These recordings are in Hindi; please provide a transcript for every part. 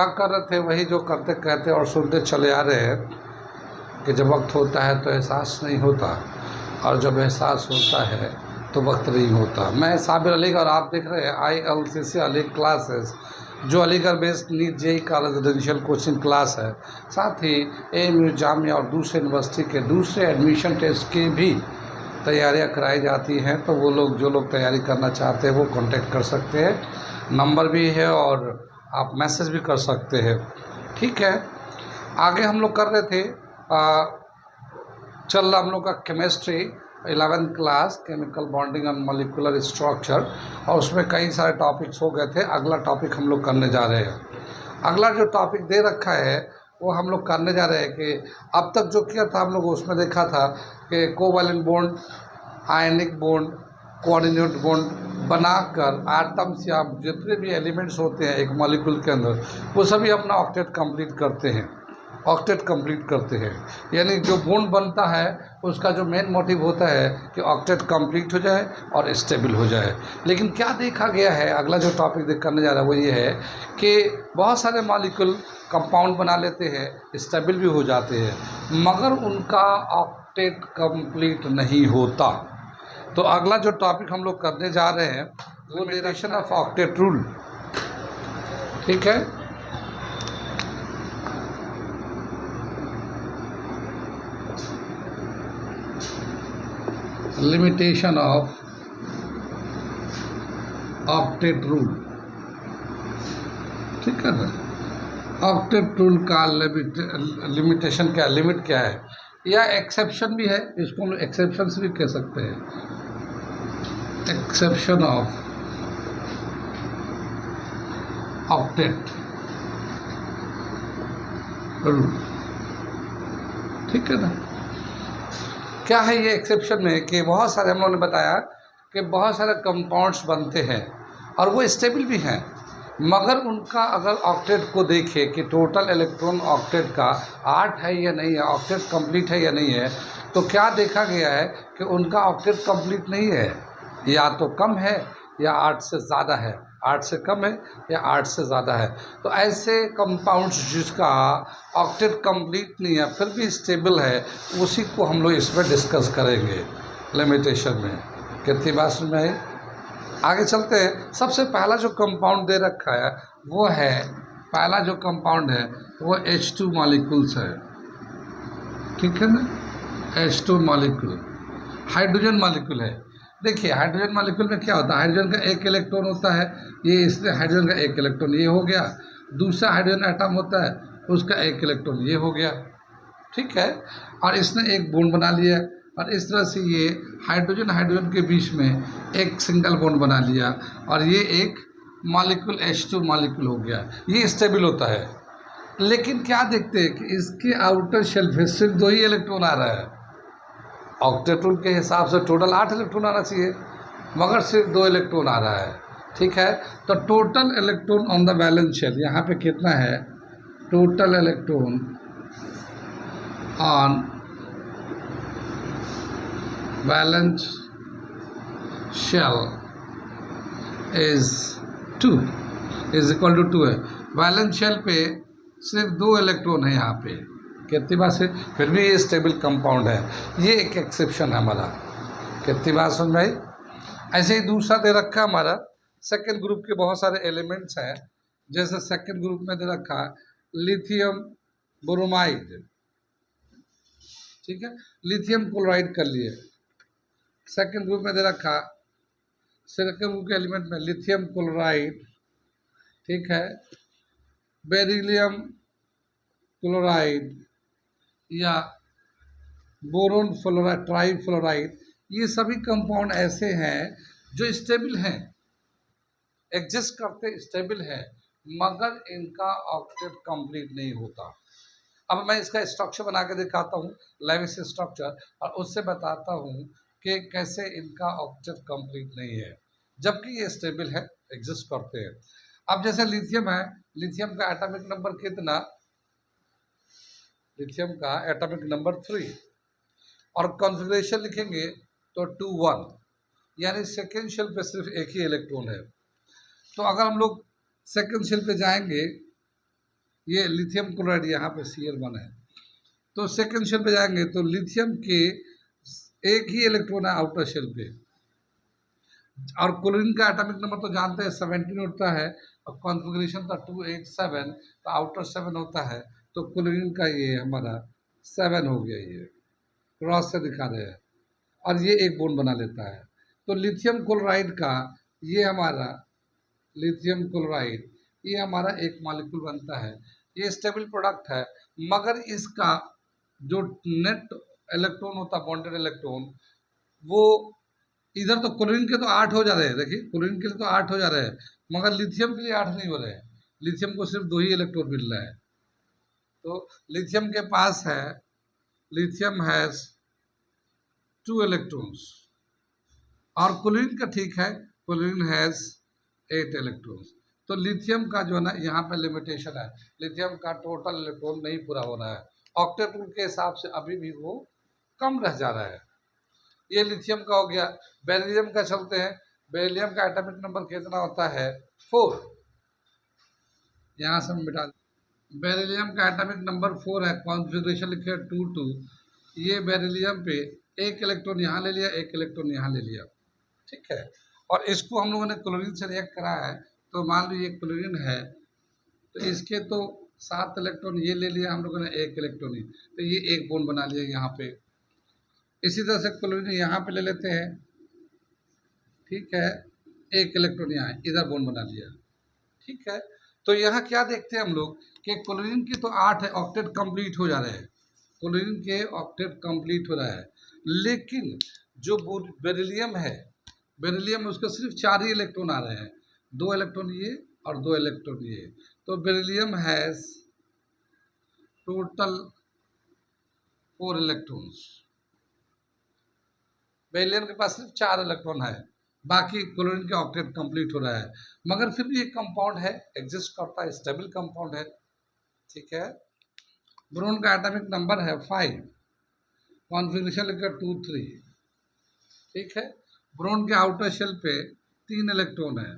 क्या कर रहे थे, वही जो करते कहते और सुनते चले आ रहे हैं कि जब वक्त होता है तो एहसास नहीं होता, और जब एहसास होता है तो वक्त नहीं होता। मैं साबिर अली और आप देख रहे हैं ILCC अली क्लासेस, जो अलीगढ़ बेस्ड नीट जेई का रेजिडेंशियल कोचिंग क्लास है। साथ ही AMU जामिया और दूसरे यूनिवर्सिटी के दूसरे एडमिशन टेस्ट की भी तैयारियां कराई जाती हैं। तो वो लोग जो लोग तैयारी करना चाहते हैं वो कांटेक्ट कर सकते हैं, नंबर भी है और आप मैसेज भी कर सकते हैं। ठीक है, आगे हम लोग कर रहे थे चल रहा हम लोग का chemistry 11th class, chemical bonding and molecular structure, और उसमें कई सारे टॉपिक्स हो गए थे। अगला टॉपिक हम लोग करने जा रहे हैं। अगला जो टॉपिक दे रखा है वो हम लोग करने जा रहे हैं कि अब तक जो किया था हम लोग उसमें देखा था कि covalent bond, ionic bond, coordinate bond बनाकर एटम्स या जितने भी एलिमेंट्स होते हैं एक मॉलिक्यूल के अंदर, वो सभी अपना ऑक्टेट कंप्लीट करते हैं। ऑक्टेट कंप्लीट करते हैं यानी जो बॉन्ड बनता है उसका जो मेन मोटिव होता है कि ऑक्टेट कंप्लीट हो जाए और स्टेबल हो जाए। लेकिन क्या देखा गया है, अगला जो टॉपिक करने जा रहा है वो ये है कि बहुत सारे मॉलिक्यूल कंपाउंड बना लेते हैं, स्टेबल भी हो जाते हैं, मगर उनका ऑक्टेट कंप्लीट नहीं होता। तो अगला जो टॉपिक हम लोग करने जा रहे हैं वो लिमिटेशन ऑफ ऑक्टेट रूल। ठीक है, लिमिटेशन ऑफ ऑक्टेट रूल। ठीक है ना, ऑक्टेट रूल का लिमिटेशन क्या, लिमिट क्या है, या एक्सेप्शन भी है, इसको हम एक्सेप्शंस भी कह सकते हैं। Exception of octet rule. ठीक है ना, क्या है ये एक्सेप्शन में कि बहुत सारे हम लोगों ने बताया कि बहुत सारे कंपाउंड्स बनते हैं और वो स्टेबल भी हैं, मगर उनका अगर ऑक्टेट को देखें कि टोटल इलेक्ट्रॉन ऑक्टेट का 8 है या नहीं है, ऑक्टेट कंप्लीट है या नहीं है, तो क्या देखा गया है कि उनका ऑक्टेट कंप्लीट नहीं है, या तो कम है या 8 से ज़्यादा है, 8 से कम है या 8 से ज़्यादा है। तो ऐसे कंपाउंड्स जिसका ऑक्टेट कंप्लीट नहीं है फिर भी स्टेबल है, उसी को हम लोग इसमें डिस्कस करेंगे लिमिटेशन में। कितनी बात समझ में आई? आगे चलते हैं। सबसे पहला जो कंपाउंड दे रखा है वो है, पहला जो कंपाउंड है वो H2 मॉलिक्यूल्स है। ठीक है ना, H2 मॉलिक्यूल हाइड्रोजन मॉलिक्यूल है। देखिए हाइड्रोजन मॉलिक्यूल में क्या होता है, हाइड्रोजन का एक इलेक्ट्रॉन होता है, ये इसलिए हाइड्रोजन का एक इलेक्ट्रॉन ये हो गया, दूसरा हाइड्रोजन एटम होता है उसका एक इलेक्ट्रॉन ये हो गया। ठीक है, और इसने एक बॉन्ड बना लिया और इस तरह से ये हाइड्रोजन हाइड्रोजन के बीच में एक सिंगल बॉन्ड बना लिया और ये एक मॉलिक्यूल H2 मॉलिक्यूल हो गया, ये स्टेबल होता है। लेकिन क्या देखते हैं कि इसके आउटर शेल पे सिर्फ 2 ही इलेक्ट्रॉन आ रहा है। ऑक्टेट रूल के हिसाब से टोटल 8 इलेक्ट्रॉन आना चाहिए, मगर सिर्फ 2 इलेक्ट्रॉन आ रहा है। ठीक है, तो total electron on the valence shell यहाँ पे कितना है, total electron on valence shell is 2 is equal to 2 है। वैलेंस शेल पे सिर्फ 2 इलेक्ट्रॉन है यहाँ पे, कितनी बात से फिर भी ये स्टेबल कंपाउंड है, ये एक एक्सेप्शन है हमारा। कितनी बात समझ में आई? ऐसे ही दूसरा दे रखा हमारा सेकेंड ग्रुप के बहुत सारे एलिमेंट्स हैं, जैसे सेकेंड ग्रुप में दे रखा लिथियम ब्रोमाइड। ठीक है, लिथियम क्लोराइड कर लिए। सेकेंड ग्रुप में दे रखा, सेकेंड ग्रुप के एलिमेंट में लिथियम क्लोराइड, ठीक है, बेरिलियम क्लोराइड या बोरोन फ्लोराइड, ट्राईफ्लोराइड, ये सभी कंपाउंड ऐसे हैं जो स्टेबल हैं, एग्जिस्ट करते स्टेबल हैं, मगर इनका ऑक्टेट कंप्लीट नहीं होता। अब मैं इसका स्ट्रक्चर बना के दिखाता हूँ, लेविस स्ट्रक्चर, और उससे बताता हूँ कि कैसे इनका ऑक्टेट कंप्लीट नहीं है जबकि ये स्टेबल है, एग्जिस्ट करते हैं। अब जैसे लिथियम है, लिथियम का एटॉमिक नंबर कितना, लिथियम का एटॉमिक नंबर 3, और कॉन्फ़िगरेशन लिखेंगे तो 2 1, यानी सेकेंड शेल पे सिर्फ एक ही इलेक्ट्रॉन है। तो अगर हम लोग सेकेंड शेल पे जाएंगे ये लिथियम क्लोराइड यहाँ पे Cl1 है। तो सेकेंड शेल पे जाएंगे तो लिथियम के एक ही इलेक्ट्रॉन है आउटर शेल पे, और क्लोरीन का एटॉमिक नंबर तो जानते हैं 17 होता है, और कॉन्फ़िगरेशन था 287, तो आउटर 7 होता है, तो क्लोरीन का ये हमारा 7 हो गया, ये क्रॉस से दिखा रहे हैं, और ये एक बॉन्ड बना लेता है। तो लिथियम क्लोराइड का ये हमारा लिथियम क्लोराइड ये हमारा एक मॉलिक्यूल बनता है, ये स्टेबल प्रोडक्ट है, मगर इसका जो नेट इलेक्ट्रॉन होता है, बॉन्डेड इलेक्ट्रॉन, वो इधर तो क्लोरीन के तो 8 हो जा रहे हैं, देखिए क्लोरीन के लिए तो 8 हो जा रहे हैं, मगर लिथियम के लिए 8 नहीं हो रहे हैं, लिथियम को सिर्फ 2 ही इलेक्ट्रॉन मिल रहा है। तो लिथियम के पास है, लिथियम हैज 2 इलेक्ट्रॉन्स, और क्लोरीन का ठीक है, क्लोरीन हैज 8 इलेक्ट्रॉन्स। तो लिथियम का जो है ना यहाँ पे लिमिटेशन है, लिथियम का टोटल इलेक्ट्रॉन नहीं पूरा हो रहा है, ऑक्टेट रूल के हिसाब से अभी भी वो कम रह जा रहा है। ये लिथियम का हो गया। बेरिलियम का चलते हैं, बेरिलियम का एटॉमिक नंबर कितना होता है 4, यहाँ से हम मिटा, बेरिलियम का एटॉमिक नंबर 4 है, कॉन्फ़िगरेशन लिखे 2 2, ये बेरिलियम पे एक इलेक्ट्रॉन यहाँ ले लिया, एक इलेक्ट्रॉन यहाँ ले लिया, ठीक है, और इसको हम लोगों ने क्लोरीन से रिएक्ट कराया है, तो मान लीजिए क्लोरीन है, तो इसके तो 7 इलेक्ट्रॉन ये ले लिया हम लोगों ने, एक इलेक्ट्रॉन ही, तो ये एक बॉन्ड बना लिया यहाँ पे। इसी तरह से क्लोरीन यहाँ पे ले लेते हैं, ठीक है, एक इलेक्ट्रॉन यहाँ इधर बॉन्ड बना लिया, ठीक है। तो यहाँ क्या देखते हैं हम लोग कि क्लोरीन की तो 8 है, ऑक्टेट कंप्लीट हो जा रहे हैं, क्लोरीन के ऑक्टेट कंप्लीट हो रहा है, लेकिन जो बेरिलियम है, बेरिलियम उसके सिर्फ 4 ही इलेक्ट्रॉन आ रहे हैं, 2 इलेक्ट्रॉन ये और 2 इलेक्ट्रॉन ये, तो beryllium has total 4 electrons, beryllium के पास सिर्फ 4 इलेक्ट्रॉन है, बाकी क्लोरीन के ऑक्टेट कंप्लीट हो रहा है, मगर फिर भी एक कंपाउंड है, एग्जिस्ट करता है, स्टेबल कंपाउंड है, ठीक है। बोरोन का एटॉमिक नंबर है 5, कॉन्फ़िगरेशन लिखकर 2 3, ठीक है। बोरोन के आउटर शेल पे 3 इलेक्ट्रॉन है,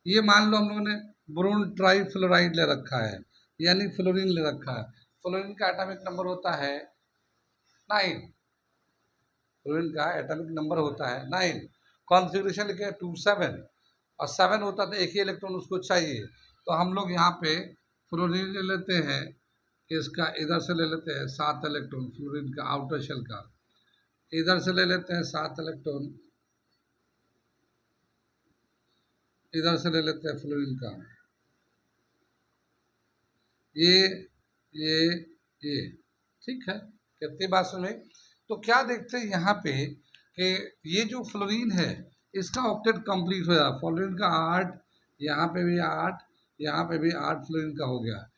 ये मान लो हम लोगों ने बोरोन ट्राईफ्लोराइड ले रखा है, यानी फ्लोरीन ले रखा है, फ्लोरीन का एटॉमिक नंबर होता है 9, फ्लोरीन का एटॉमिक नंबर होता है 9, कॉन्फ़िगरेशन लिखे 2 7, और 7 होता तो एक ही इलेक्ट्रॉन उसको चाहिए, तो हम लोग यहाँ पे फ्लोरीन ले लेते हैं, इसका इधर से ले लेते हैं 7 इलेक्ट्रॉन, फ्लोरीन का आउटर शेल का, इधर से ले लेते हैं 7 इलेक्ट्रॉन, इधर से ले लेते हैं फ्लोरीन का, ये ये ये, ठीक है, कितनी बात सुने। तो क्या देखते हैं यहाँ पे कि ये जो फ्लोरीन है इसका ऑक्टेट कंप्लीट हो जाए, फ्लोरीन का 8, यहाँ पे भी 8, यहाँ पे भी 8 फ्लोरीन का हो गया,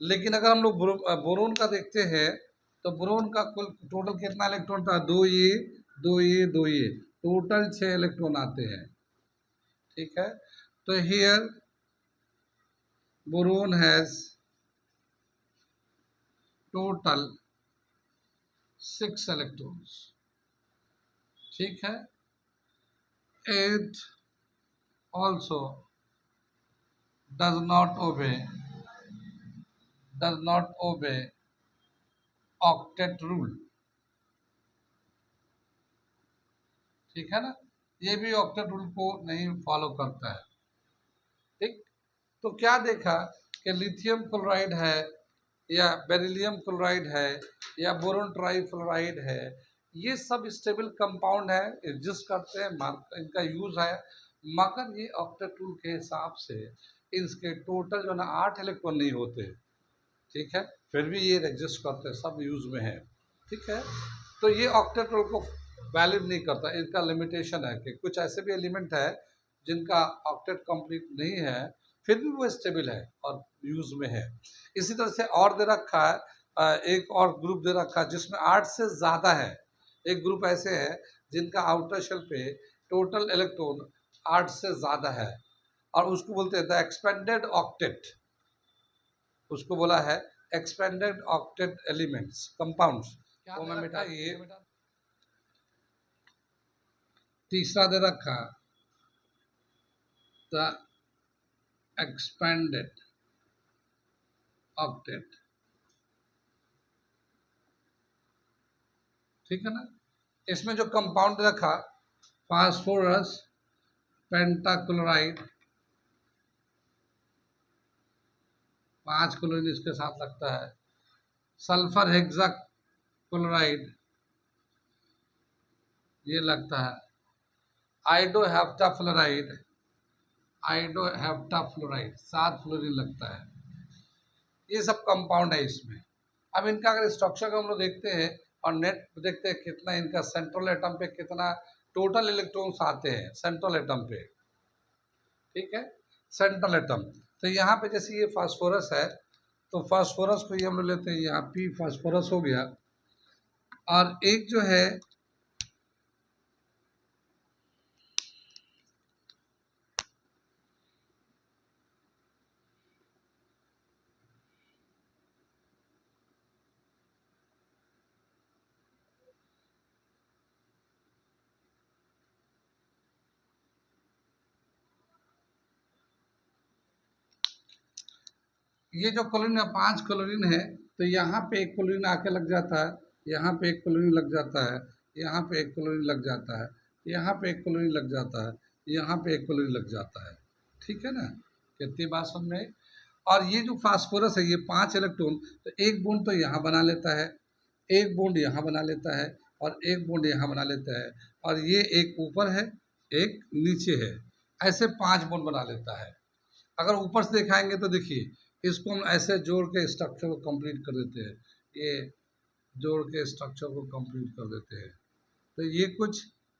लेकिन अगर हम लोग बोरोन का देखते हैं तो बोरोन का कुल टोटल कितना इलेक्ट्रॉन था, 2 ये 2 ये 2 ये, टोटल 6 इलेक्ट्रॉन आते हैं, ठीक है। तो here boron has total 6 electrons, ठीक है। It also does not obey octet rule, ठीक है ना, ये भी ऑक्टेट रूल को नहीं फॉलो करता है, ठीक। तो क्या देखा कि लिथियम क्लोराइड है, या बेरिलियम क्लोराइड है, या बोरोन ट्राईफ्लोराइड है, ये सब स्टेबल कंपाउंड है, एग्जिस्ट करते हैं, इनका यूज है, मगर ये ऑक्टेट रूल के हिसाब से इसके टोटल जो ना 8 इलेक्ट्रॉन नहीं होते, ठीक है, फिर भी ये एग्जिस्ट करते हैं, सब यूज में है, ठीक है। तो ये ऑक्टेट रूल को वैलिड नहीं करता, इनका लिमिटेशन है कि कुछ ऐसे भी एलिमेंट है जिनका ऑक्टेट कंप्लीट नहीं है, फिर भी वो स्टेबल है और यूज में है। इसी तरह से और दे रखा है, एक और ग्रुप दे रखा है जिसमें 8 से ज़्यादा है, एक ग्रुप ऐसे है जिनका आउटर शेल पे टोटल इलेक्ट्रॉन 8 से ज़्यादा है, और उसको बोलते हैं द एक्सपेंडेड ऑक्टेट, उसको बोला है एक्सपेंडेड ऑक्टेट एलिमेंट्स कंपाउंड्स। तो मैं बेटा ये तीसरा दे रखा द expanded ऑक्टेट, ठीक है ना। इसमें जो कंपाउंड रखा फास्फोरस पेंटाक्लोराइड, 5 क्लोरीन इसके साथ लगता है, सल्फर हेक्साक्लोराइड ये लगता है, आइडोहेप्टाफ्लोराइड, आइडोहेप्टाफ्लोराइड 7 फ्लोरीन लगता है। ये सब कंपाउंड है इसमें। अब इनका अगर स्ट्रक्चर को हम लोग देखते हैं और नेट देखते हैं कितना इनका सेंट्रल एटम पे कितना टोटल इलेक्ट्रॉन्स आते हैं सेंट्रल एटम पे, ठीक है, सेंट्रल एटम। तो यहाँ पे जैसे ये फास्फोरस है, तो फास्फोरस को ये हम लोग लेते हैं, यहाँ पी फास्फोरस हो गया, और एक जो है ये जो क्लोरीन है 5 क्लोरीन है, तो यहाँ पे एक क्लोरीन आके लग जाता है, यहाँ पे एक क्लोरीन लग जाता है, यहाँ पे एक क्लोरीन लग जाता है, यहाँ पे एक क्लोरीन लग जाता है, यहाँ पे एक क्लोरीन लग जाता है, ठीक है ना। कितनी बात समझ में। और ये जो फास्फोरस है ये 5 इलेक्ट्रॉन, तो एक बॉन्ड तो यहाँ बना लेता है, एक बॉन्ड यहाँ बना लेता है, और एक बॉन्ड यहाँ बना लेता है, और ये एक ऊपर है एक नीचे है, ऐसे 5 बॉन्ड बना लेता है। अगर ऊपर से दिखाएंगे तो देखिए इसको हम ऐसे जोड़ के स्ट्रक्चर को कंप्लीट कर देते हैं, ये जोड़ के स्ट्रक्चर को कंप्लीट कर देते हैं, तो ये कुछ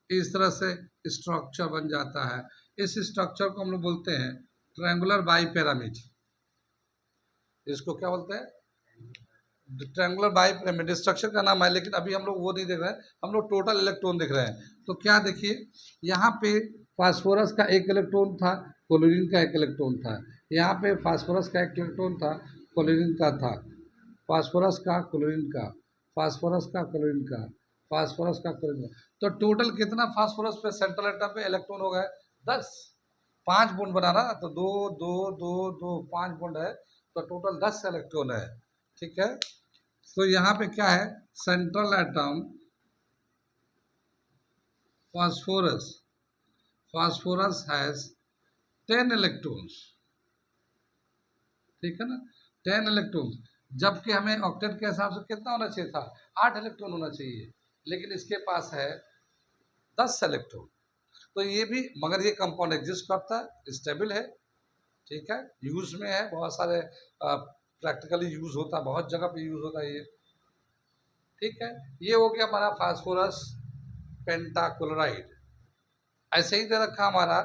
इस तरह से स्ट्रक्चर बन जाता है। इस स्ट्रक्चर को हम लोग बोलते हैं ट्रायंगुलर बाई पिरामिड। इसको क्या बोलते हैं? ट्रायंगुलर बाई पिरामिड स्ट्रक्चर का नाम है, लेकिन अभी हम लोग वो नहीं देख रहे हैं, हम लोग टोटल इलेक्ट्रॉन देख रहे हैं। तो क्या देखिए यहाँ पे फास्फोरस का एक इलेक्ट्रॉन था, क्लोरीन का एक इलेक्ट्रॉन था, यहाँ पे फास्फोरस का एक इलेक्ट्रॉन था, क्लोरीन का था, फास्फोरस का क्लोरीन का, फास्फोरस का क्लोरीन का, फास्फोरस का क्लोरीन का, तो टोटल कितना फास्फोरस पे सेंट्रल एटम पे इलेक्ट्रॉन हो गए 10। 5 बॉन्ड बना रहा, तो 2 2 2 2 5 बॉन्ड है, तो टोटल 10 इलेक्ट्रॉन है, ठीक है। तो यहाँ पे क्या है, central atom phosphorus, phosphorus has 10 electrons, ठीक है ना, 10 इलेक्ट्रॉन। जबकि हमें ऑक्टेट के हिसाब से कितना होना चाहिए था, 8 इलेक्ट्रॉन होना चाहिए, लेकिन इसके पास है 10 इलेक्ट्रॉन। तो ये भी, मगर ये कंपाउंड एग्जिस्ट करता है, स्टेबल है, ठीक है, यूज में है, बहुत सारे प्रैक्टिकली यूज होता है, बहुत जगह पे यूज होता है ये, ठीक है। ये हो गया हमारा फास्फोरस पेंटाक्लोराइड। ऐसे ही दे रखा हमारा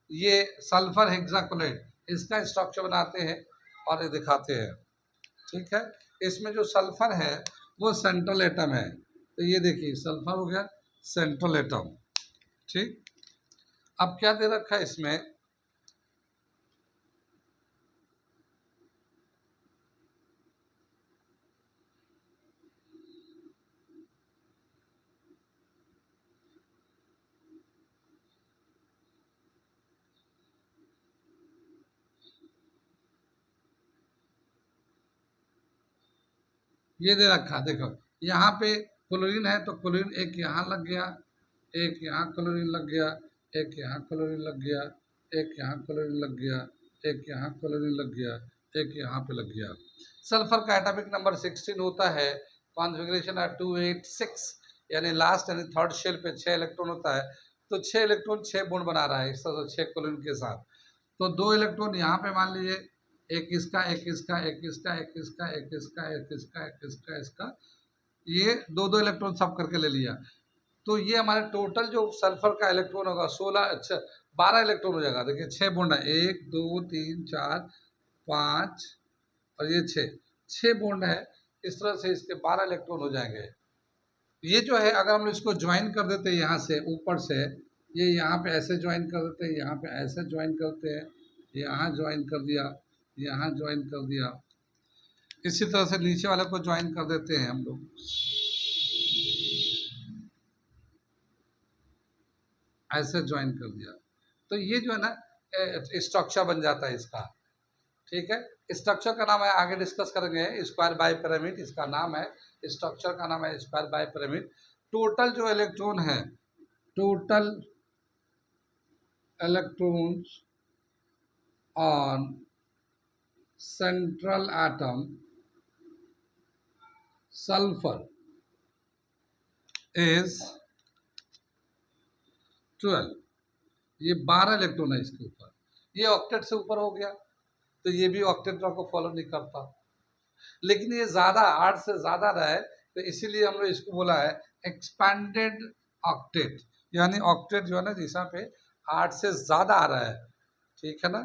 ये सल्फर हेक्साक्लोराइड, इसका स्ट्रक्चर बनाते हैं और ये दिखाते हैं, ठीक है। इसमें जो सल्फर है वो सेंट्रल एटम है, तो ये देखिए सल्फर हो गया सेंट्रल एटम, ठीक। अब क्या दे रखा है इसमें, ये दे रखा, देखो यहाँ पे क्लोरीन है, तो क्लोरीन एक यहाँ लग गया, एक यहाँ क्लोरीन लग गया, एक यहाँ क्लोरीन लग गया, एक यहाँ क्लोरीन लग गया, एक यहाँ क्लोरीन लग गया, एक यहाँ पे लग गया। सल्फर का एटॉमिक नंबर 16 होता है, कॉन्फ़िगरेशन है 286, यानी लास्ट यानी थर्ड शेल पे 6 इलेक्ट्रॉन होता है, तो 6 इलेक्ट्रॉन 6 बॉन्ड बना रहा है इस तरह से 6 क्लोरीन के साथ। तो 2 इलेक्ट्रॉन यहाँ पे मान लीजिए, एक इसका, एक इसका, एक इसका, एक इसका, एक इसका, एक इसका, एक इसका, इसका, ये 2 इलेक्ट्रॉन सब करके ले लिया। तो ये हमारे टोटल जो सल्फर का इलेक्ट्रॉन होगा 16, अच्छा 12 इलेक्ट्रॉन हो जाएगा। देखिए 6 बॉन्ड है, 1 2 3 4 5 और ये 6 बॉन्ड है, इस तरह से इसके 12 इलेक्ट्रॉन हो जाएंगे। ये जो है अगर हम इसको ज्वाइन कर देते हैं यहाँ से ऊपर से, ये यहाँ पे ऐसे ज्वाइन कर देते हैं, यहाँ पे ऐसे ज्वाइन करते हैं, यहाँ ज्वाइन कर दिया, यहाँ ज्वाइन कर दिया, इसी तरह से नीचे वाले को ज्वाइन कर देते हैं हम लोग, ऐसे ज्वाइन कर दिया, तो ये जो है ना स्ट्रक्चर बन जाता है इसका। ठीक है। स्ट्रक्चर का नाम है, आगे डिस्कस करेंगे, स्क्वायर बाई पिरामिड इसका नाम है, स्ट्रक्चर का नाम है स्क्वायर बाई पिरामिड। टोटल जो इलेक्ट्रॉन है, total electrons on central atom sulphur is 12। ये 12 इलेक्ट्रॉन है इसके ऊपर। ये ऑक्टेट से ऊपर हो गया तो ये भी ऑक्टेट लॉ को फॉलो नहीं करता, लेकिन ये ज़्यादा 8 से ज़्यादा रहा है तो इसीलिए हम लोग इसको बोला है एक्सपैंडेड ऑक्टेट, यानी ऑक्टेट जो है ना जिस पे 8 से ज़्यादा आ रहा है, ठीक है ना,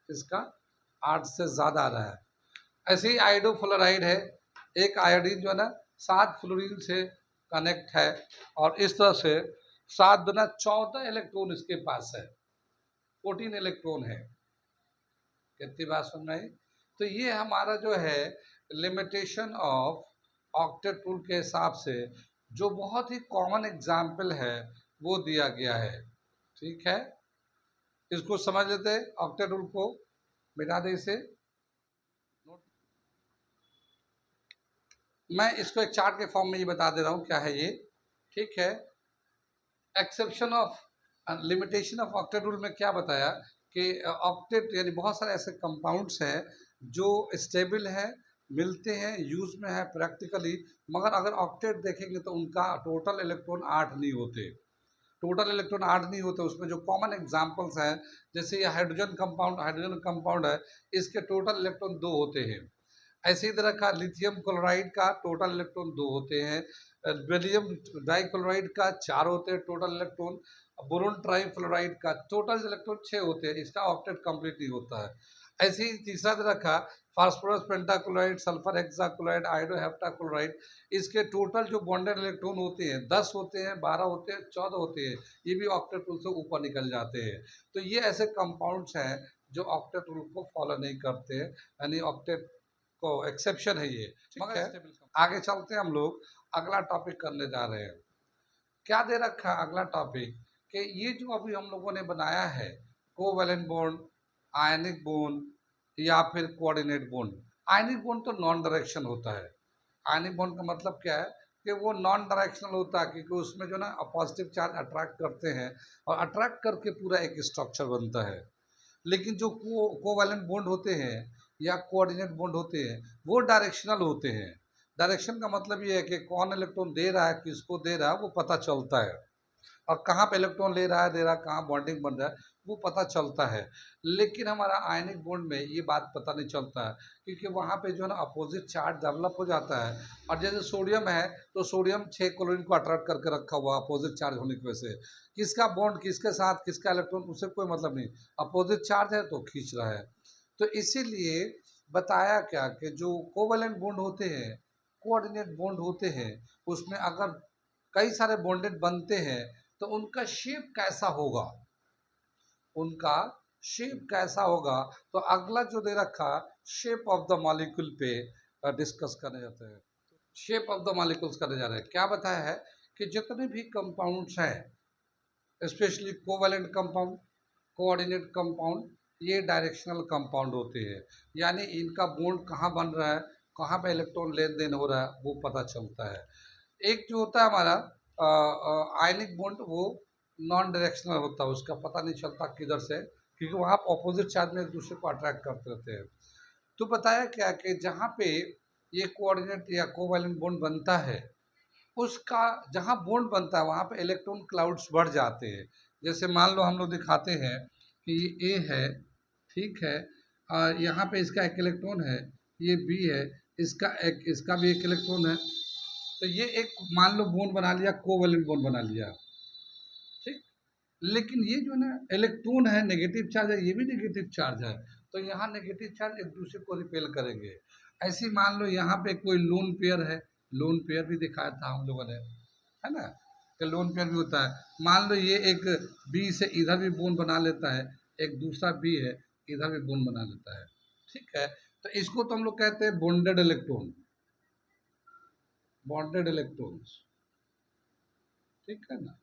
इसका 8 से ज़्यादा आ रहा है। ऐसे ही आयोडोफ्लोराइड है, एक आयोडीन जो है ना 7 फ्लोरीन से कनेक्ट है और इस तरह से 7 दुना 14 इलेक्ट्रॉन इसके पास है, 14 इलेक्ट्रॉन है। कितनी बात सुन रहे हैं? तो ये हमारा जो है लिमिटेशन ऑफ ऑक्टेट रूल के हिसाब से जो बहुत ही कॉमन एग्जाम्पल है वो दिया गया है, ठीक है। इसको समझ लेते हैं, ऑक्टेट रूल को मिटा दे इसे। मैं इसको एक चार्ट के फॉर्म में ये बता दे रहा हूँ क्या है ये, ठीक है। Exception of limitation of octet rule में क्या बताया कि ऑक्टेट यानी बहुत सारे ऐसे कंपाउंड्स हैं जो स्टेबल है, मिलते हैं, यूज में है प्रैक्टिकली, मगर अगर ऑक्टेट देखेंगे तो उनका टोटल इलेक्ट्रॉन 8 नहीं होते, टोटल इलेक्ट्रॉन 8 नहीं होते। उसमें जो कॉमन एग्जांपल्स हैं, जैसे ये हाइड्रोजन कंपाउंड है, इसके टोटल इलेक्ट्रॉन 2 होते हैं। ऐसे ही तरह का लिथियम क्लोराइड का टोटल इलेक्ट्रॉन 2 होते हैं, बेरिलियम डाइक्लोराइड का 4 होते हैं टोटल इलेक्ट्रॉन, बोरोन ट्राइफ्लोराइड का टोटल इलेक्ट्रॉन 6 होते हैं, इसका ऑक्टेट कंप्लीट नहीं होता है। ऐसे ही तीसरा तरह का phosphorus pentachloride, sulphur hexachloride, iodo heptachloride, इसके टोटल जो बॉन्डेड इलेक्ट्रॉन होते हैं 10 होते हैं, 12 होते हैं, 14 होते हैं, ये भी ऑक्टेट रूल से ऊपर निकल जाते हैं। तो ये ऐसे कंपाउंड्स हैं जो ऑक्टेट रूल को फॉलो नहीं करते हैं, यानी ऑक्टेट को एक्सेप्शन है ये, ठीक है। आगे चलते हैं हम लोग, अगला टॉपिक करने जा रहे हैं। क्या दे रखा है अगला टॉपिक कि ये जो अभी हम लोगों ने बनाया है कोवैलेंट बॉन्ड, आयनिक बॉन्ड या फिर कोऑर्डिनेट बॉन्ड। आयनिक बॉन्ड तो नॉन डायरेक्शन होता है। आयनिक बॉन्ड का मतलब क्या है कि वो नॉन डायरेक्शनल होता है, क्योंकि उसमें जो ना पॉजिटिव चार्ज अट्रैक्ट करते हैं और अट्रैक्ट करके पूरा एक स्ट्रक्चर बनता है। लेकिन जो कोवैलेंट बॉन्ड होते हैं या कोऑर्डिनेट बॉन्ड होते हैं वो डायरेक्शनल होते हैं। डायरेक्शन का मतलब ये है कि कौन इलेक्ट्रॉन दे रहा है, किसको दे रहा है, वो पता चलता है, और कहाँ पे इलेक्ट्रॉन ले रहा है, दे रहा है, कहाँ बॉन्डिंग बन रहा है, वो पता चलता है। लेकिन हमारा आयनिक बॉन्ड में ये बात पता नहीं चलता है, क्योंकि वहाँ पे जो है ना अपोजिट चार्ज डेवलप हो जाता है। और जैसे सोडियम है तो सोडियम 6 क्लोरीन को अट्रैक्ट करके रखा हुआ अपोजिट चार्ज होने की वजह से, किसका बॉन्ड किसके साथ, किसका इलेक्ट्रॉन, उससे कोई मतलब नहीं, अपोजिट चार्ज है तो खींच रहा है। तो इसीलिए बताया क्या कि जो कोवैलेंट बॉन्ड होते हैं, कोऑर्डिनेट बॉन्ड होते हैं, उसमें अगर कई सारे बॉन्डेड बनते हैं तो उनका शेप कैसा होगा, उनका शेप कैसा होगा, तो अगला जो दे रखा शेप ऑफ द मॉलिक्यूल पे डिस्कस करने जाते हैं। शेप ऑफ द मॉलिक्यूल्स करने जा रहे हैं। क्या बताया है कि जितने भी कंपाउंड्स हैं, specially covalent compound, coordinate compound, ये डायरेक्शनल कंपाउंड होते हैं, यानी इनका बॉन्ड कहाँ बन रहा है, कहाँ पे इलेक्ट्रॉन लेन देन हो रहा है वो पता चलता है। एक जो होता है हमारा आयनिक बॉन्ड, वो नॉन डायरेक्शनल होता है, उसका पता नहीं चलता किधर से, क्योंकि वहाँ अपोजिट चार्ज में एक दूसरे को अट्रैक्ट करते रहते हैं। तो बताया क्या कि जहाँ पे ये कोऑर्डिनेट या कोवैलेंट बॉन्ड बनता है, उसका जहाँ बॉन्ड बनता है वहाँ पे इलेक्ट्रॉन क्लाउड्स बढ़ जाते हैं। जैसे मान लो हम लोग दिखाते हैं कि ये ए है, ठीक है, और यहाँ पे इसका एक इलेक्ट्रॉन है, ये बी है, इसका भी एक इलेक्ट्रॉन है, तो ये एक मान लो बॉन्ड बना लिया, कोवैलेंट बॉन्ड बना लिया, ठीक। लेकिन ये जो ना इलेक्ट्रॉन है, नेगेटिव चार्ज है, ये भी नेगेटिव चार्ज है, तो यहाँ नेगेटिव चार्ज एक दूसरे को रिपेल करेंगे। ऐसे ही मान लो यहाँ पे कोई लोन पेयर है, लोन पेयर भी दिखाया था हम लोगों ने, है ना, कि लोन पेयर भी होता है। मान लो ये एक बी से इधर भी बॉन्ड बना लेता है, एक दूसरा बी है इधर भी बॉन्ड बना लेता है, ठीक है। तो इसको तो हम लोग कहते हैं बॉन्डेड इलेक्ट्रॉन, बॉन्डेड इलेक्ट्रॉन्स, ठीक है ना।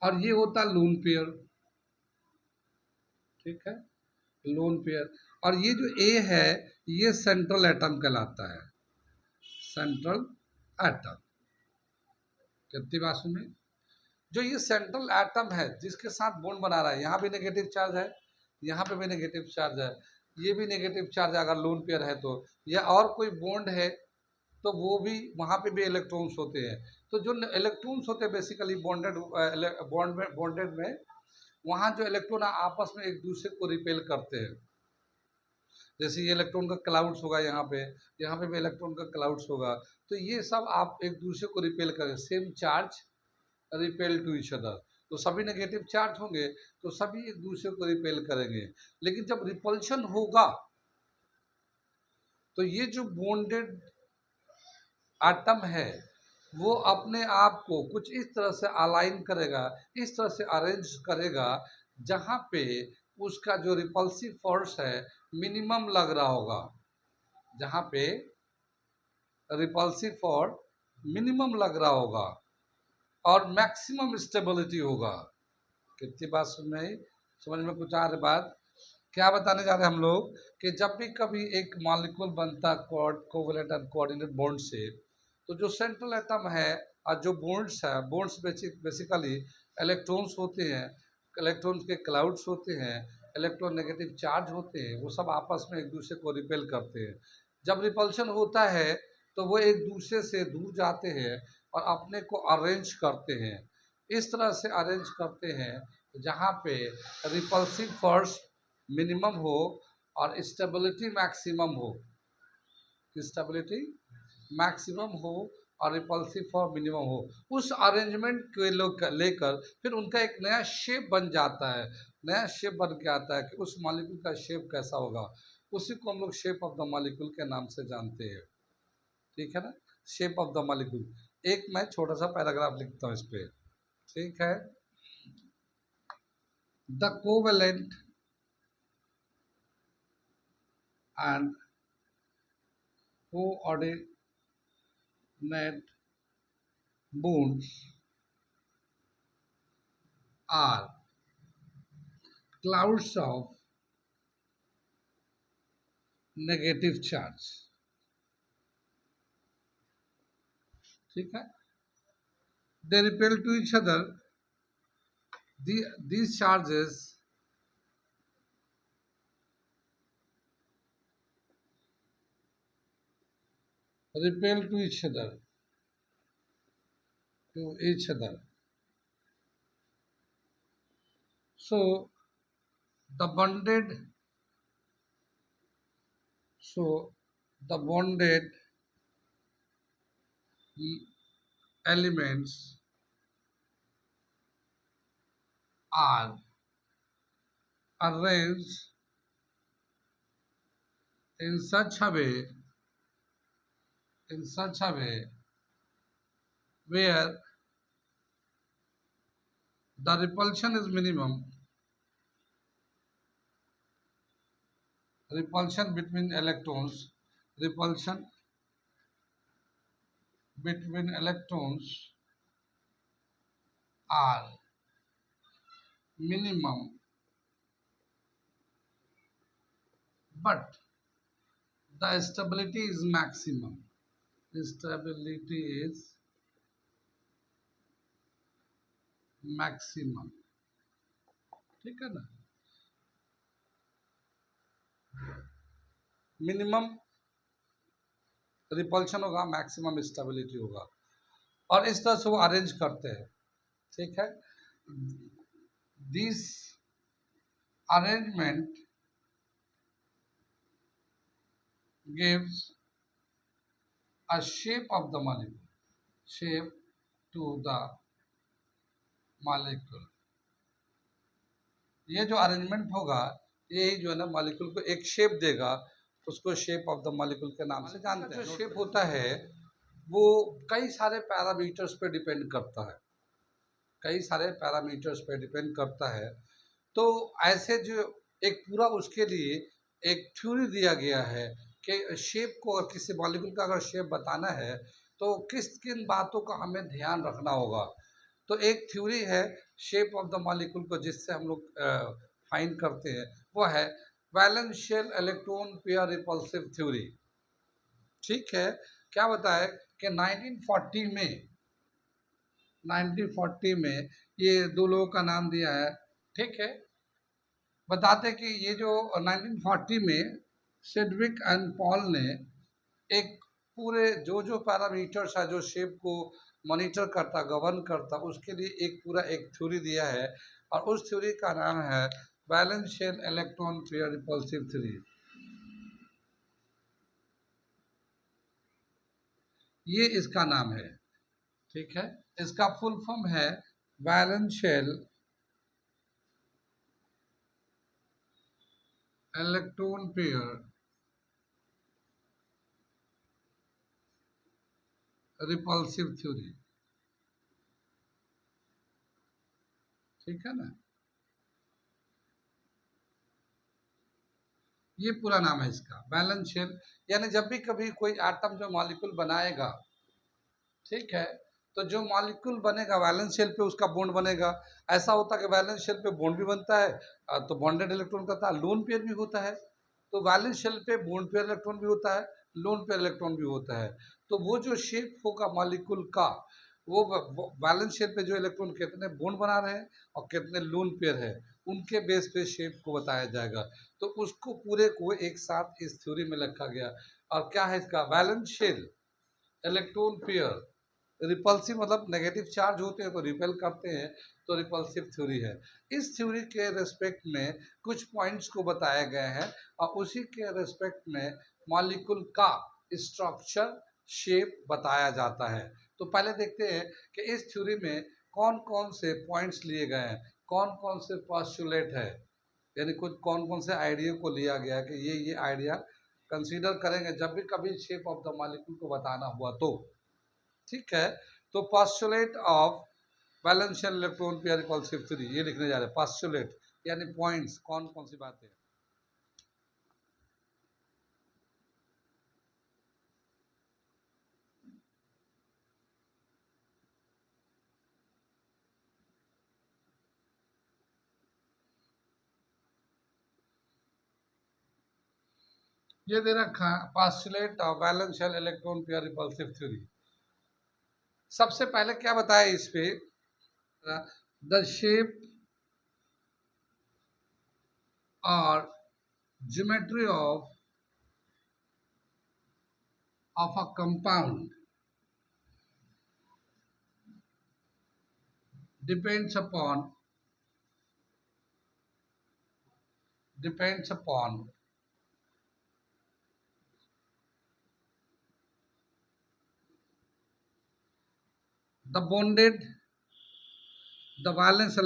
और ये होता है लोन पेयर, ठीक है, लोन पेयर। और ये जो ए है ये सेंट्रल एटम कहलाता है, सेंट्रल एटम। कितनी बात सुनिए, जो ये सेंट्रल एटम है जिसके साथ बॉन्ड बना रहा है, यहाँ भी नेगेटिव चार्ज है, यहाँ पे भी नेगेटिव चार्ज है, ये भी नेगेटिव चार्ज है अगर लोन पेयर है तो, या और कोई बॉन्ड है तो वो भी, वहाँ पे भी इलेक्ट्रॉन्स होते हैं। तो जो इलेक्ट्रॉन्स होते हैं बेसिकली बॉन्डेड में वहाँ जो इलेक्ट्रॉन आपस में एक दूसरे को रिपेल करते हैं। जैसे ये इलेक्ट्रॉन का क्लाउड्स होगा यहाँ पे भी इलेक्ट्रॉन का क्लाउड्स होगा, तो ये सब आप एक दूसरे को रिपेल करें, same charge repel to each other. तो सभी नेगेटिव चार्ज होंगे तो सभी एक दूसरे को रिपेल करेंगे। लेकिन जब रिपल्शन होगा तो ये जो बॉन्डेड एटम है वो अपने आप को कुछ इस तरह से अलाइन करेगा, इस तरह से अरेंज करेगा जहाँ पे उसका जो रिपल्सिव फोर्स है मिनिमम लग रहा होगा, जहाँ पे रिपल्सिव फोर्स मिनिमम लग रहा होगा और मैक्सिमम स्टेबिलिटी होगा। कितनी बात सुन रहे हैं, समझ में कुछ आ रही बात? क्या बताने जा रहे हैं हम लोग कि जब भी कभी एक मॉलिक्यूल बनता कोवैलेंट एंड कोऑर्डिनेट बॉन्ड से, तो जो सेंट्रल एटम है और जो बॉन्ड्स है, बॉन्ड्स बेसिकली इलेक्ट्रॉन्स होते हैं, इलेक्ट्रॉन्स के क्लाउड्स होते हैं, इलेक्ट्रॉन नेगेटिव चार्ज होते हैं, वो सब आपस में एक दूसरे को रिपेल करते हैं। जब रिपल्शन होता है तो वो एक दूसरे से दूर जाते हैं और अपने को अरेंज करते हैं, इस तरह से अरेंज करते हैं जहाँ पे रिपल्सिव फोर्स मिनिमम हो और स्टेबिलिटी मैक्सिमम हो, स्टेबिलिटी मैक्सिमम हो और रिपल्सिव फॉर्म मिनिमम हो। उस अरेंजमेंट के लोग लेकर फिर उनका एक नया शेप बन जाता है, नया शेप बन के आता है कि उस मॉलिक्यूल का शेप कैसा होगा, उसी को हम लोग शेप ऑफ द मॉलिक्यूल के नाम से जानते हैं। ठीक है ना, शेप ऑफ द मॉलिक्यूल। एक मैं छोटा सा पैराग्राफ लिखता हूँ इस पर, ठीक है। The covalent and coordinate bonds are clouds of negative charge। ठीक है, they repel to each other, these charges repel to each other, so the bonded elements are arranged in such a way where the repulsion is minimum, repulsion between electrons are minimum, but the stability is maximum. Stability is maximum। ठीक है ना, मिनिमम रिपल्शन होगा, मैक्सिमम स्टेबिलिटी होगा, और इस तरह से वो अरेंज करते हैं। ठीक है, this arrangement gives a shape of the molecule, shape to the molecule। ये जो अरेंजमेंट होगा यही जो है ना मॉलिक्यूल को एक शेप देगा, उसको शेप ऑफ द मॉलिक्यूल के नाम से जानते हैं। जो शेप होता है वो कई सारे पैरामीटर्स पे डिपेंड करता है, कई सारे पैरामीटर्स पे डिपेंड करता है। तो ऐसे जो एक पूरा उसके लिए एक थ्योरी दिया गया है कि शेप को, किसी मॉलिक्यूल का अगर शेप बताना है तो किन बातों का हमें ध्यान रखना होगा। तो एक थ्योरी है शेप ऑफ द मॉलिक्यूल को जिससे हम लोग फाइंड करते हैं, वो है valence shell electron pair repulsive theory. ठीक है, क्या बताए कि 1940 में ये दो लोगों का नाम दिया है। ठीक है, बताते कि ये जो 1940 में सेडविक एंड पॉल ने एक पूरे जो पैरामीटर्स है जो शेप को मॉनिटर करता, गवर्न करता, उसके लिए एक पूरा एक थ्योरी दिया है, और उस थ्योरी का नाम है valence shell electron pair repulsive theory. ये इसका नाम है। ठीक है, इसका फुल फॉर्म है valence shell electron pair repulsive theory. ठीक है ना, ये पूरा नाम है इसका वैलेंस शेल। यानी जब भी कभी कोई एटम जो मॉलिक्यूल बनाएगा, ठीक है, तो जो मॉलिक्यूल बनेगा वैलेंस शेल पे उसका बॉन्ड बनेगा। ऐसा होता है कि वैलेंस शेल पे बॉन्ड भी बनता है, तो बॉन्डेड इलेक्ट्रॉन करता है, लोन पेयर भी होता है। तो वैलेंस शेल पे बॉन्ड पेयर इलेक्ट्रॉन भी होता है, लोन पेयर इलेक्ट्रॉन भी होता है। तो वो जो शेप होगा मॉलिक्यूल का, वो वैलेंस शेल पे जो इलेक्ट्रॉन कितने बॉन्ड बना रहे हैं और कितने लोन पेयर है, उनके बेस पे शेप को बताया जाएगा। तो उसको पूरे को एक साथ इस थ्योरी में रखा गया। और क्या है इसका valence shell electron pair repulsive, मतलब नेगेटिव चार्ज होते हैं तो रिपेल करते हैं, तो रिपल्सिव थ्योरी है। इस थ्योरी के रेस्पेक्ट में कुछ पॉइंट्स को बताया गया है, और उसी के रेस्पेक्ट में मॉलिक्यूल का स्ट्रक्चर शेप बताया जाता है। तो पहले देखते हैं कि इस थ्योरी में कौन कौन से पॉइंट्स लिए गए हैं, कौन कौन से पोस्टुलेट है, यानी कुछ कौन कौन से आइडिया को लिया गया कि ये आइडिया कंसीडर करेंगे जब भी कभी शेप ऑफ द मॉलिक्यूल को बताना हुआ तो। ठीक है, तो postulate of वैलेंशियल electron pair repulsive theory ये लिखने जा रहे हैं। पोस्टुलेट यानी पॉइंट्स, कौन कौन सी बातें। ये दे रखा postulate of वैलेंशियल electron pair repulsive theory. सबसे पहले क्या बताया इस पे, द शेप और geometry of a compound depends upon depends upon the bonded the valence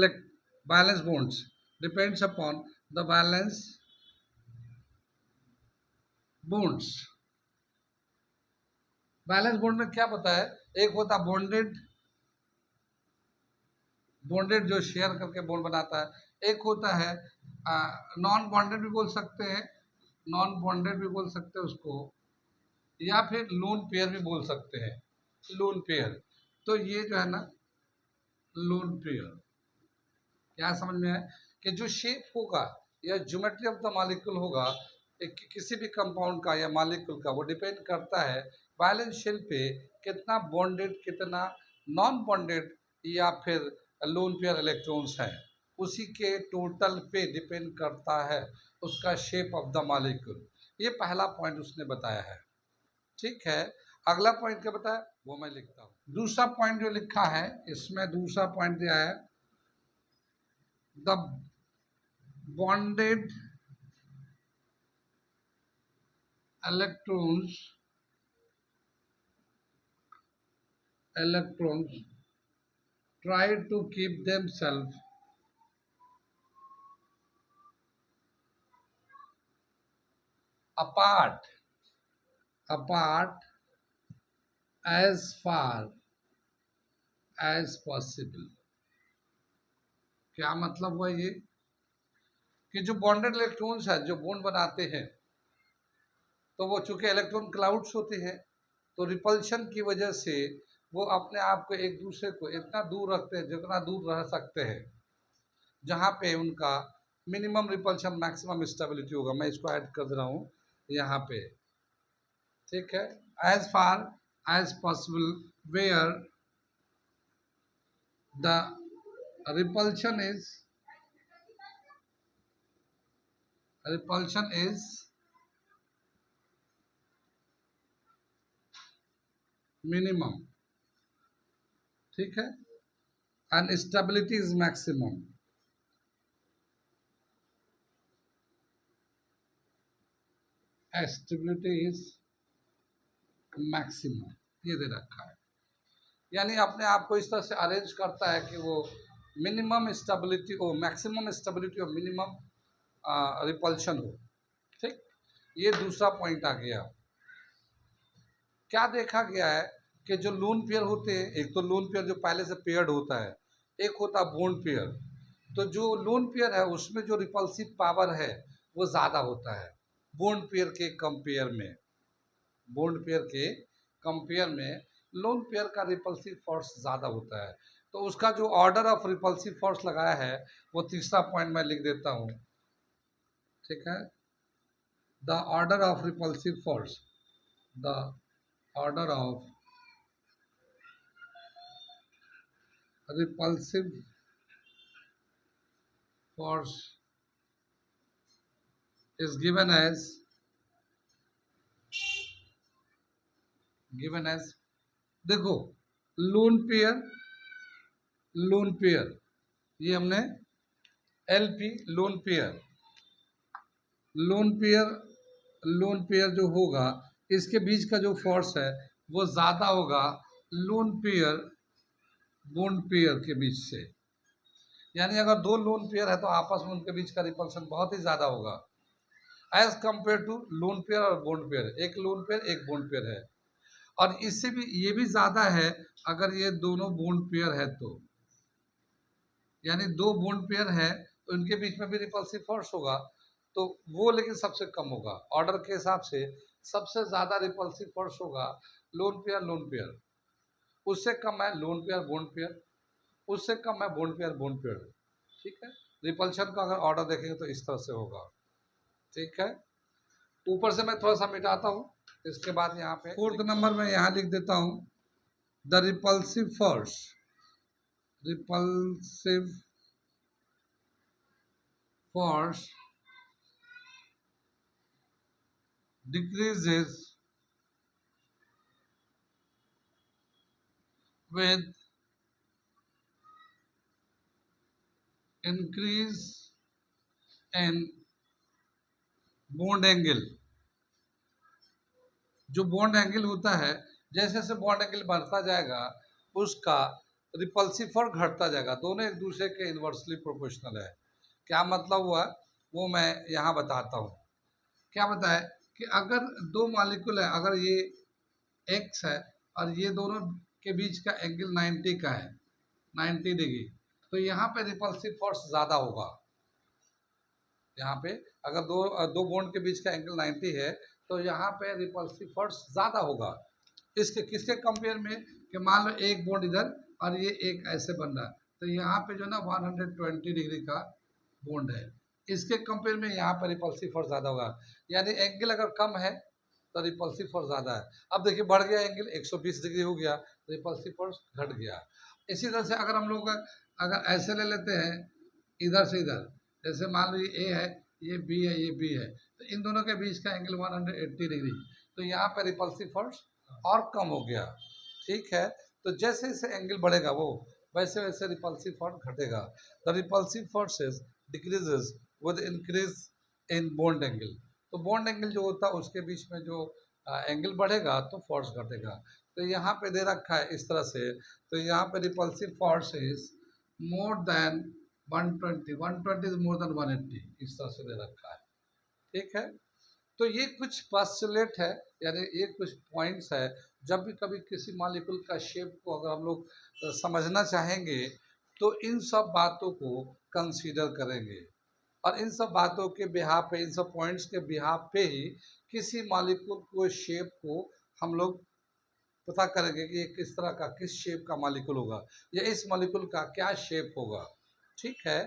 bonds depends upon the valence bonds। Valence bond में क्या होता है, एक होता है बॉन्डेड, बॉन्डेड जो शेयर करके बॉन्ड बनाता है। एक होता है नॉन बॉन्डेड भी बोल सकते हैं, नॉन बॉन्डेड भी बोल सकते हैं उसको, या फिर लोन पेयर भी बोल सकते हैं, लोन पेयर। तो ये जो है ना लोन पेयर, क्या समझ में है कि जो शेप होगा या ज्योमेट्री ऑफ द मॉलिक्यूल होगा किसी भी कंपाउंड का या मॉलिक्यूल का, वो डिपेंड करता है वैलेंस शेल पे कितना बॉन्डेड, कितना नॉन बॉन्डेड, या फिर लोन पेयर इलेक्ट्रॉन्स हैं। उसी के टोटल पे डिपेंड करता है उसका शेप ऑफ द मॉलिक्यूल। ये पहला पॉइंट उसने बताया है। ठीक है, अगला पॉइंट क्या बताया वो मैं लिखता हूँ। दूसरा पॉइंट जो लिखा है इसमें, दूसरा पॉइंट दिया है the bonded electrons try to keep themselves apart as far as possible। क्या मतलब हुआ ये कि जो बॉन्डेड इलेक्ट्रॉन्स है जो बॉन्ड बनाते हैं, तो वो चूंकि इलेक्ट्रॉन क्लाउड्स होते हैं, तो रिपल्शन की वजह से वो अपने आप को एक दूसरे को इतना दूर रखते हैं जितना दूर रह सकते हैं, जहाँ पे उनका मिनिमम रिपल्शन मैक्सिमम स्टेबिलिटी होगा। मैं इसको ऐड कर दे रहा हूँ यहाँ पे, ठीक है। As far as possible where the repulsion is minimum, ठीक है, and stability is maximum. Stability is maximum, ये दे रखा है। यानी अपने आप को इस तरह से अरेंज करता है कि वो मिनिमम स्टेबिलिटी हो, मैक्सिमम स्टेबिलिटी हो, मिनिमम रिपल्शन हो, ठीक। ये दूसरा पॉइंट आ गया। क्या देखा गया है कि जो लोन पेयर होते हैं, एक तो लोन पेयर जो पहले से पेयर्ड होता है, एक होता है बॉन्ड पेयर। तो जो लोन पेयर है उसमें जो रिपल्सिव पावर है वो ज़्यादा होता है बॉन्ड पेयर के कंपेयर में। बॉन्ड पेयर के कंपेयर में लोन पेयर का रिपल्सिव फोर्स ज़्यादा होता है। तो उसका जो ऑर्डर ऑफ रिपल्सिव फोर्स लगाया है वो तीसरा पॉइंट मैं लिख देता हूँ, ठीक है। The order of repulsive force, the order of repulsive force is given as देखो लोन पेयर ये हमने एलपी लोन पेयर जो होगा इसके बीच का जो फोर्स है वो ज़्यादा होगा लोन पेयर बॉन्ड पेयर के बीच से। यानी अगर दो लोन पेयर है तो आपस में उनके बीच का रिपल्सन बहुत ही ज़्यादा होगा as compared to lone pair और बॉन्ड पेयर। एक लोन पेयर एक बॉन्ड पेयर है, और इससे भी ये भी ज़्यादा है अगर ये दोनों बॉन्ड पेयर है तो। यानी दो बॉन्ड पेयर है तो इनके बीच में भी रिपल्सिव फोर्स होगा, तो वो लेकिन सबसे कम होगा। ऑर्डर के हिसाब से सबसे ज़्यादा रिपल्सिव फोर्स होगा लोन पेयर, उससे कम है लोन पेयर बॉन्ड पेयर, उससे कम है बॉन्ड पेयर, ठीक है। रिपल्शन का अगर ऑर्डर देखेंगे तो इस तरह से होगा, ठीक है। ऊपर से मैं थोड़ा सा मिटाता हूँ, इसके बाद यहाँ पे फोर्थ नंबर में यहाँ लिख देता हूँ the repulsive force decreases with increase in bond angle. जो बॉन्ड एंगल होता है, जैसे जैसे बॉन्ड एंगल बढ़ता जाएगा उसका रिपल्सिव फोर्स घटता जाएगा। दोनों एक दूसरे के इन्वर्सली प्रोपोर्शनल है। क्या मतलब हुआ वो मैं यहाँ बताता हूँ। क्या बताए कि अगर दो मॉलिक्यूल है, अगर ये एक्स है और ये दोनों के बीच का एंगल 90 का है, 90 डिग्री, तो यहाँ पे रिपल्सिव फोर्स ज़्यादा होगा। यहाँ पे अगर दो बॉन्ड के बीच का एंगल 90 है तो यहाँ पे रिपल्सिव फोर्स ज़्यादा होगा। इसके किसके कंपेयर में कि मान लो एक बॉन्ड इधर और ये एक ऐसे बन रहा है, तो यहाँ पे जो ना 120 डिग्री का बॉन्ड है, इसके कंपेयर में यहाँ पर रिपल्सिव फोर्स ज़्यादा होगा। यानी एंगल अगर कम है तो रिपल्सिव फोर्स ज़्यादा है। अब देखिए बढ़ गया एंगल 120 डिग्री हो गया, रिपल्सिव फोर्स घट गया। इसी तरह से अगर हम लोग अगर ऐसे ले लेते हैं इधर से इधर, जैसे मान लो ये ए है, ये बी है, ये बी है, तो इन दोनों के बीच का एंगल 180 डिग्री, तो यहाँ पर रिपल्सिव फोर्स और कम हो गया, ठीक है। तो जैसे जैसे एंगल बढ़ेगा वो वैसे वैसे रिपल्सिव फोर्स घटेगा। The repulsive forces decreases with increase in bond angle. तो बॉन्ड एंगल जो होता है उसके बीच में जो एंगल बढ़ेगा तो फोर्स घटेगा। तो यहाँ पे दे रखा है इस तरह से, तो यहाँ पे repulsive force is more than 120 is more than 180, इस तरह से दे रखा है, ठीक है। तो ये कुछ पॉस्टुलेट है, यानी ये कुछ पॉइंट्स है। जब भी कभी किसी मॉलिक्यूल का शेप को अगर हम लोग समझना चाहेंगे तो इन सब बातों को कंसीडर करेंगे, और इन सब बातों के बिहाफ पे, इन सब पॉइंट्स के बिहाफ पे ही किसी मॉलिक्यूल को शेप को हम लोग पता करेंगे कि ये किस तरह का, किस शेप का मॉलिक्यूल होगा या इस मॉलिक्यूल का क्या शेप होगा, ठीक है।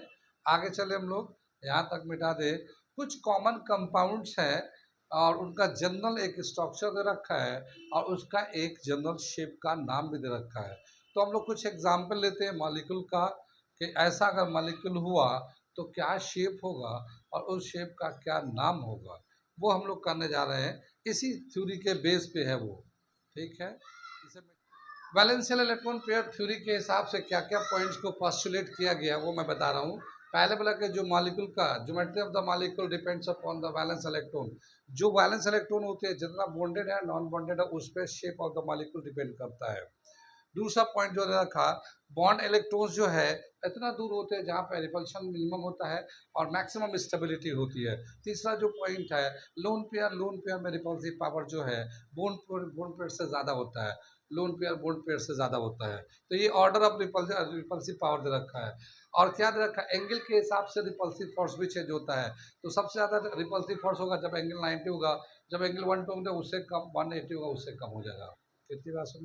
आगे चले हम लोग यहाँ तक मिटा दे। कुछ कॉमन कंपाउंड्स हैं और उनका जनरल एक स्ट्रक्चर दे रखा है और उसका एक जनरल शेप का नाम भी दे रखा है। तो हम लोग कुछ एग्जाम्पल लेते हैं मॉलिक्यूल का कि ऐसा अगर मॉलिक्यूल हुआ तो क्या शेप होगा और उस शेप का क्या नाम होगा, वो हम लोग करने जा रहे हैं। इसी थ्योरी के बेस पे है वो, ठीक है। इसे वैलेंशियल इलेक्ट्रॉन पेयर थ्योरी के हिसाब से क्या क्या पॉइंट्स को पॉस्टुलेट किया गया वो मैं बता रहा हूँ। पहले बोला कि जो मॉलिक्यूल का geometry of the molecule depends upon the valence electron. जो वैलेंस इलेक्ट्रॉन होते हैं जितना बॉन्डेड है नॉन बॉन्डेड है उस पर shape of the molecule depend करता है। दूसरा पॉइंट जो रखा, बॉन्ड इलेक्ट्रॉन्स जो है इतना दूर होते हैं जहाँ पे रिपल्शन मिनिमम होता है और मैक्सिमम स्टेबिलिटी होती है। तीसरा जो पॉइंट है, लोन पेयर में रिपल्सिव पावर जो है बॉन्ड पेयर से ज़्यादा होता है। लोन पेयर बॉन्ड पेयर से ज़्यादा होता है। तो ये ऑर्डर ऑफ रिपल्सिव पावर दे रखा है। और क्या दे रखा है, एंगल के हिसाब से रिपल्सिव फोर्स भी चेंज होता है। तो सबसे ज़्यादा रिपल्सिव फोर्स होगा जब एंगल 90 होगा, जब एंगल 120 होगा उससे कम, 180 होगा उससे कम हो जाएगा। कितनी बात सुन